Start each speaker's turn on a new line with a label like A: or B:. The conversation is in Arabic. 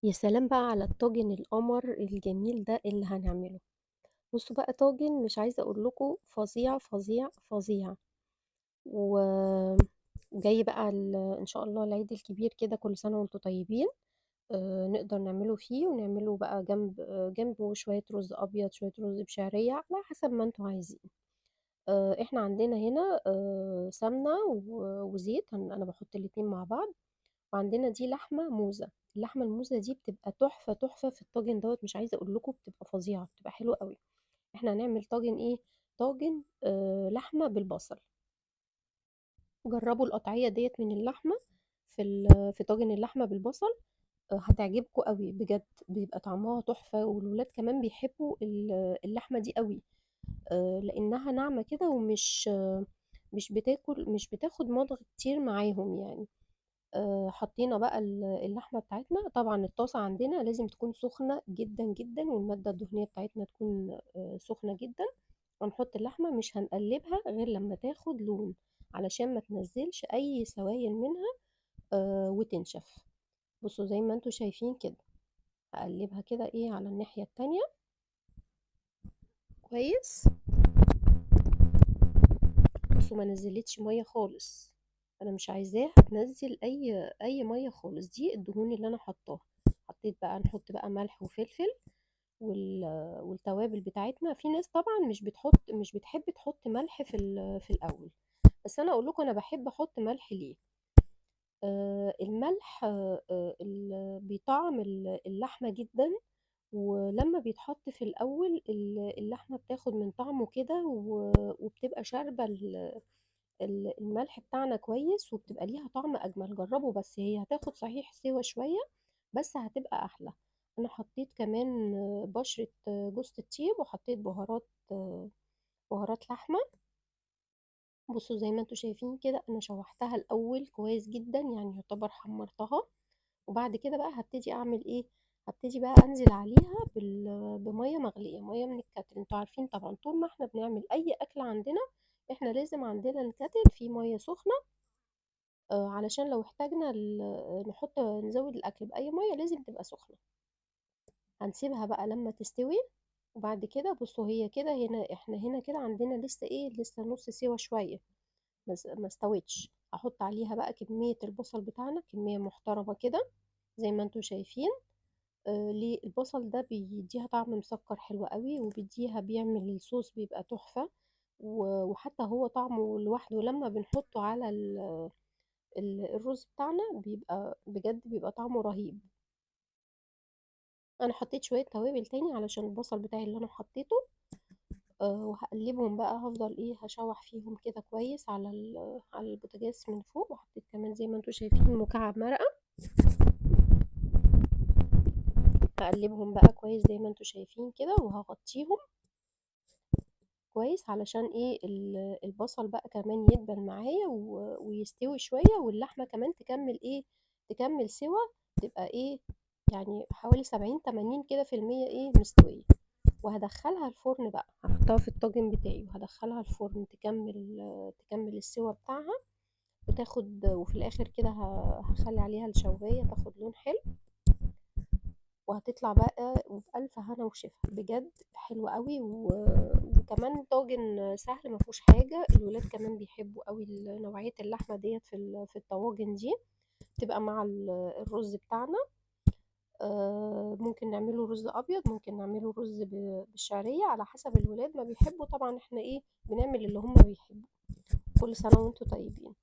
A: يا سلام بقى على الطاجن القمر الجميل ده اللي هنعمله. بصوا بقى طاجن مش عايزة اقول لكم فظيع فظيع فظيع. وجاي بقى ان شاء الله العيد الكبير كده، كل سنة وانتم طيبين. نقدر نعمله فيه ونعمله بقى جنبه شوية رز ابيض، شوية رز بشعرية على حسب ما انتوا عايزين. احنا عندنا هنا سمنة وزيت، انا بحط الاتنين مع بعض. وعندنا دي لحمة موزة. اللحمة الموزة دي بتبقى تحفة تحفة في الطاجن دوت، مش عايزة اقول لكم بتبقى فظيعة، بتبقى حلوة قوي. احنا هنعمل طاجن ايه؟ طاجن لحمة بالبصل. جربوا القطعية ديت من اللحمة في طاجن اللحمة بالبصل. هتعجبكم قوي بجد، بيبقى طعمها تحفة، والولاد كمان بيحبوا اللحمة دي قوي. لانها ناعمة كده، ومش مش بتاخد مضغ كتير معاهم يعني. حطينا بقى اللحمة بتاعتنا. طبعا الطاسة عندنا لازم تكون سخنة جدا جدا، والمادة الدهنية بتاعتنا تكون سخنة جدا. هنحط اللحمة، مش هنقلبها غير لما تاخد لون، علشان ما تنزلش اي سوائل منها وتنشف. بصوا زي ما انتوا شايفين كده. هقلبها كده ايه على الناحية التانية. كويس. بصوا ما نزلتش مية خالص. انا مش عايزاها تنزل اي مية خالص، دي الدهون اللي انا حطاها. حطيت بقى، نحط بقى ملح وفلفل والتوابل بتاعتنا. في ناس طبعا مش بتحب تحط ملح في الاول، بس انا اقول لكم انا بحب احط ملح ليه. الملح بيطعم اللحمة جدا. ولما بيتحط في الاول اللحمة بتاخد من طعمه كده، وبتبقى شاربة الملح بتاعنا كويس، وبتبقى ليها طعم اجمل. جربوا بس، هي هتاخد صحيح سوا شوية، بس هتبقى احلى. انا حطيت كمان بشرة جوز الطيب، وحطيت بهارات لحمة. بصوا زي ما انتوا شايفين كده، انا شوحتها الاول كويس جدا، يعني يعتبر حمرتها. وبعد كده بقى هبتدي اعمل ايه؟ هبتدي بقى انزل عليها بميه مغليه، ميه من الكتل. انتوا عارفين طبعا طول ما احنا بنعمل اي اكل عندنا، احنا لازم عندنا الكتل فيه ميه سخنه. علشان لو احتاجنا نزود الاكل باي ميه لازم تبقى سخنه. هنسيبها بقى لما تستوي. وبعد كده بصوا، هي كده هنا، احنا هنا كده عندنا لسه ايه، لسه نص سوا شويه. ما استوتش. هحط عليها بقى كميه البصل بتاعنا، كميه محترمه كده زي ما انتوا شايفين. ليه؟ البصل ده بيديها طعم مسكر حلو قوي، وبيديها بيعمل الصوص بيبقى تحفة. وحتى هو طعمه لوحده لما بنحطه على الرز بتاعنا بيبقى بجد بيبقى طعمه رهيب. انا حطيت شوية توابل تاني علشان البصل بتاعي اللي انا حطيته. وهقلبهم بقى، هفضل ايه هشوح فيهم كده كويس على البوتاجاز من فوق. وحطيت كمان زي ما انتوا شايفين مكعب مرقة. هقلبهم بقى كويس زي ما انتوا شايفين كده، وهغطيهم كويس علشان ايه البصل بقى كمان يدبل معايا ويستوي شوية، واللحمة كمان تكمل ايه، تكمل سوا. تبقى ايه، يعني حوالي 70-80 كده في المية ايه مستوية. وهدخلها الفرن بقى، هحطها في الطاجن بتاعي وهدخلها الفرن تكمل السوا بتاعها. وفي الاخر كده هخلي عليها الشواية تاخد لون حلو. وهتطلع بقى وبألف هنا وشفا، بجد حلوة قوي. وكمان طاجن سهل ما فيهوش حاجة. الولاد كمان بيحبوا قوي نوعية اللحمة ديت في الطواجن دي. تبقى مع الرز بتاعنا. ممكن نعمله رز أبيض، ممكن نعمله رز بالشعرية، على حسب الولاد ما بيحبوا. طبعا احنا ايه بنعمل اللي هم بيحبوا. كل سنة وانتم طيبين.